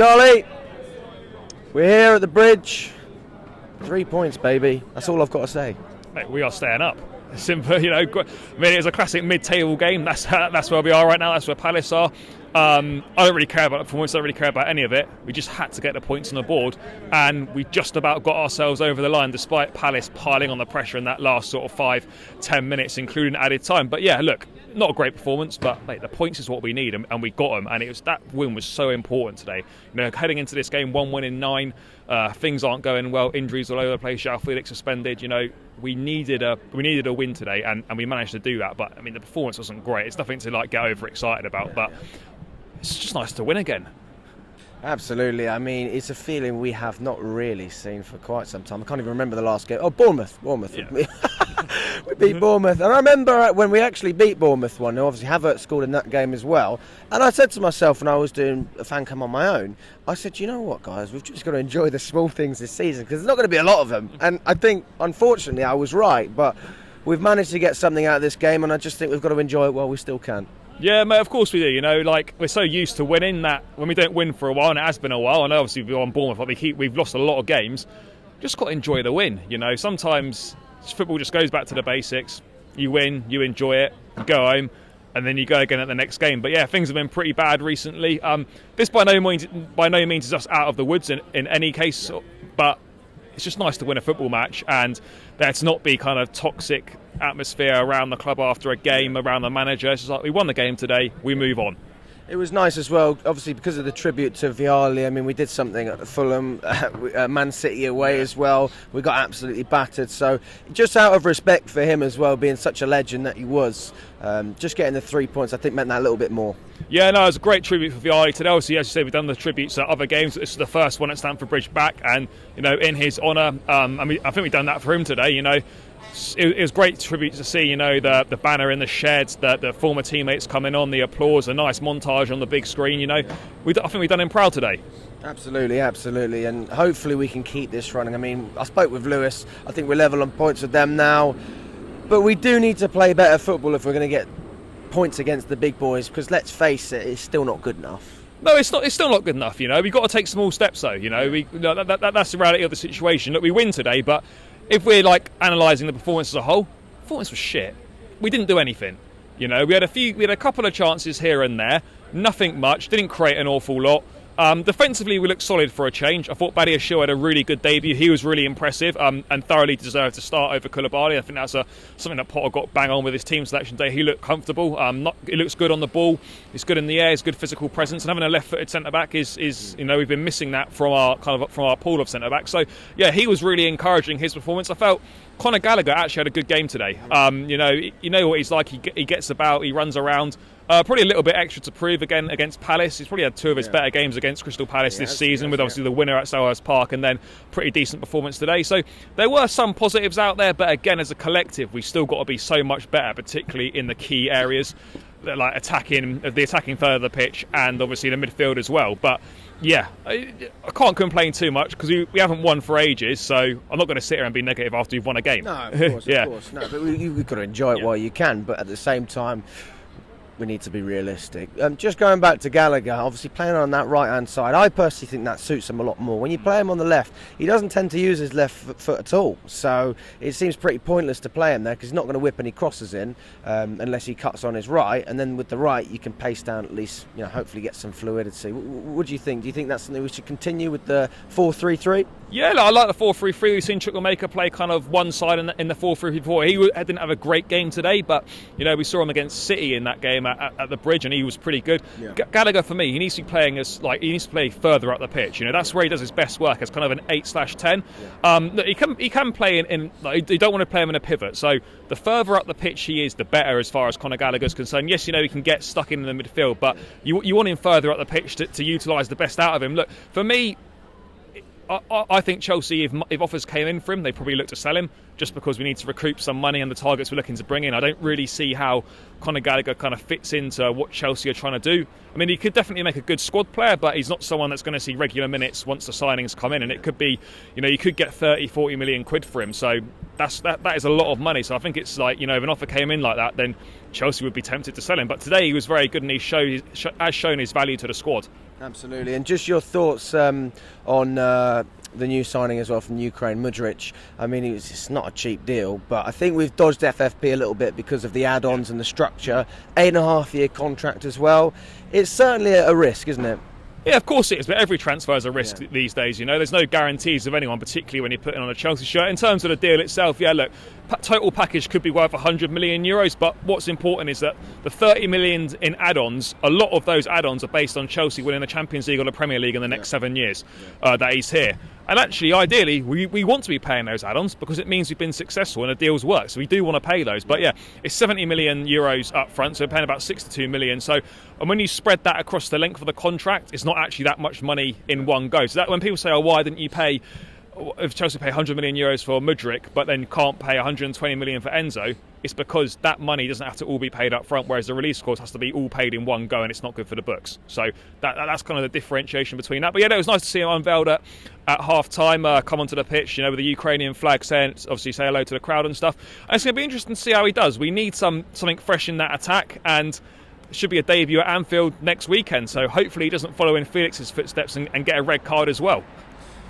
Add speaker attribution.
Speaker 1: Charlie, we're here at the bridge. 3 points, baby. That's all I've got to say.
Speaker 2: Mate, we are staying up. Simple, you know. I mean, it was a classic mid-table game. That's where we are right now. That's where Palace are. I don't really care about the performance. I don't really care about any of it. We just had to get the points on the board, and we just about got ourselves over the line, despite Palace piling on the pressure in that last sort of 5-10 minutes, including added time. But yeah, look, not a great performance, but mate, the points is what we need, and we got them. And that win was so important today. You know, heading into this game, 1 win in 9. Things aren't going well. Injuries all over the place. João Felix suspended. You know, we needed a win today, and we managed to do that. But I mean, the performance wasn't great. It's nothing to like get overexcited about. But it's just nice to win again.
Speaker 1: Absolutely. I mean, it's a feeling we have not really seen for quite some time. I can't even remember the last game. Oh, Bournemouth. Yeah. We beat Bournemouth. And I remember when we actually beat Bournemouth one, obviously Havertz scored in that game as well. And I said to myself when I was doing a fan cam on my own, I said, you know what, guys, we've just got to enjoy the small things this season because there's not going to be a lot of them. And I think, unfortunately, I was right. But we've managed to get something out of this game, and I just think we've got to enjoy it while we still can.
Speaker 2: Yeah, mate, of course we do. You know, like, we're so used to winning that when we don't win for a while, and it has been a while, and obviously we're on Bournemouth, we've lost a lot of games, just got to enjoy the win. You know, sometimes football just goes back to the basics. You win, you enjoy it, you go home, and then you go again at the next game. But yeah, things have been pretty bad recently. This by no means is us out of the woods in any case, but it's just nice to win a football match and there to not be kind of toxic atmosphere around the club after a game, around the manager. It's just like, we won the game today, we move on.
Speaker 1: It was nice as well, obviously, because of the tribute to Vialli. I mean, we did something at Fulham, Man City away as well. We got absolutely battered. So just out of respect for him as well, being such a legend that he was, just getting the 3 points, I think, meant that a little bit more. Yeah,
Speaker 2: no, it was a great tribute for Vialli today. Obviously, as you say, we've done the tributes at other games. This is the first one at Stamford Bridge back, and, you know, in his honour, I mean, I think we've done that for him today, you know. It was great tribute to see, you know, the banner in the sheds, the former teammates coming on, the applause, a nice montage on the big screen. You know, I think we've done him proud today.
Speaker 1: Absolutely, and hopefully we can keep this running. I mean, I spoke with Lewis. I think we're level on points with them now, but we do need to play better football if we're going to get points against the big boys. Because let's face it, it's still not good enough.
Speaker 2: No, it's not. It's still not good enough. You know, we've got to take small steps, though. You know, that's the reality of the situation. Look, we win today, but if we're like analysing the performance as a whole, the performance was shit. We didn't do anything. You know, we had a couple of chances here and there, nothing much, didn't create an awful lot. Defensively, we looked solid for a change. I thought Badiashile had a really good debut. He was really impressive and thoroughly deserved to start over Koulibaly. I think that's something that Potter got bang on with his team selection day. He looked comfortable. He looks good on the ball. He's good in the air. He's good physical presence. And having a left-footed centre-back is you know, we've been missing that from our pool of centre-backs. So yeah, he was really encouraging his performance. I felt Conor Gallagher actually had a good game today. You know what he's like. He gets about. He runs around. Probably a little bit extra to prove again against Palace. He's probably had two of his better games against Crystal Palace this season, with obviously the winner at Selhurst Park and then pretty decent performance today. So there were some positives out there, but again, as a collective, we've still got to be so much better, particularly in the key areas, like the attacking third of the pitch and obviously the midfield as well. But yeah, I can't complain too much because we haven't won for ages, so I'm not going to sit here and be negative after you've won a game.
Speaker 1: No, of course, of course. No, but you've got to enjoy it while you can, but at the same time, we need to be realistic. Just going back to Gallagher, obviously playing on that right-hand side, I personally think that suits him a lot more. When you play him on the left, he doesn't tend to use his left foot at all. So it seems pretty pointless to play him there because he's not going to whip any crosses in unless he cuts on his right. And then with the right, you can pace down at least, you know, hopefully get some fluidity. What do you think? Do you think that's something we should continue with the 4-3-3?
Speaker 2: Yeah, I like the 4-3-3. We've seen Chukwuemeka play kind of one side in the 4-3-3 before. He didn't have a great game today, but you know, we saw him against City in that game at the Bridge, and he was pretty good. Yeah. Gallagher, for me, he needs to be playing he needs to play further up the pitch. You know, that's where he does his best work as kind of an 8/10. Yeah. He can play in like, you don't want to play him in a pivot. So the further up the pitch he is, the better as far as Conor Gallagher's concerned. Yes, you know, he can get stuck in the midfield, but you want him further up the pitch to utilise the best out of him. Look, for me, I think Chelsea, if offers came in for him, they probably look to sell him just because we need to recoup some money and the targets we're looking to bring in. I don't really see how Conor Gallagher kind of fits into what Chelsea are trying to do. I mean, he could definitely make a good squad player, but he's not someone that's going to see regular minutes once the signings come in. And it could be, you know, you could get 30-40 million quid for him. So that is a lot of money. So I think it's like, you know, if an offer came in like that, then Chelsea would be tempted to sell him. But today he was very good and has shown his value to the squad.
Speaker 1: Absolutely. And just your thoughts on the new signing as well from Ukraine, Mudryk. I mean, it's not a cheap deal, but I think we've dodged FFP a little bit because of the add-ons and the structure. 8.5-year contract as well. It's certainly a risk, isn't it?
Speaker 2: Yeah, of course it is, but every transfer is a risk these days. You know, there's no guarantees of anyone, particularly when you're putting on a Chelsea shirt. In terms of the deal itself, yeah, look, total package could be worth 100 million euros, but what's important is that the 30 million in add-ons, a lot of those add-ons are based on Chelsea winning the Champions League or the Premier League in the next 7 years that he's here. And actually, ideally, we want to be paying those add-ons because it means we've been successful and the deals work. So we do want to pay those. But yeah, it's 70 million euros up front, so we're paying about 62 million. So, and when you spread that across the length of the contract, it's not actually that much money in one go. So that when people say, oh, why didn't you pay, if Chelsea pay 100 million euros for Mudryk, but then can't pay 120 million for Enzo, it's because that money doesn't have to all be paid up front, whereas the release clause has to be all paid in one go, and it's not good for the books. So that's kind of the differentiation between that. But yeah, it was nice to see him unveiled at half time, come onto the pitch, you know, with the Ukrainian flag, saying, obviously say hello to the crowd and stuff. And it's going to be interesting to see how he does. We need something fresh in that attack, and it should be a debut at Anfield next weekend. So hopefully he doesn't follow in Felix's footsteps and get a red card as well.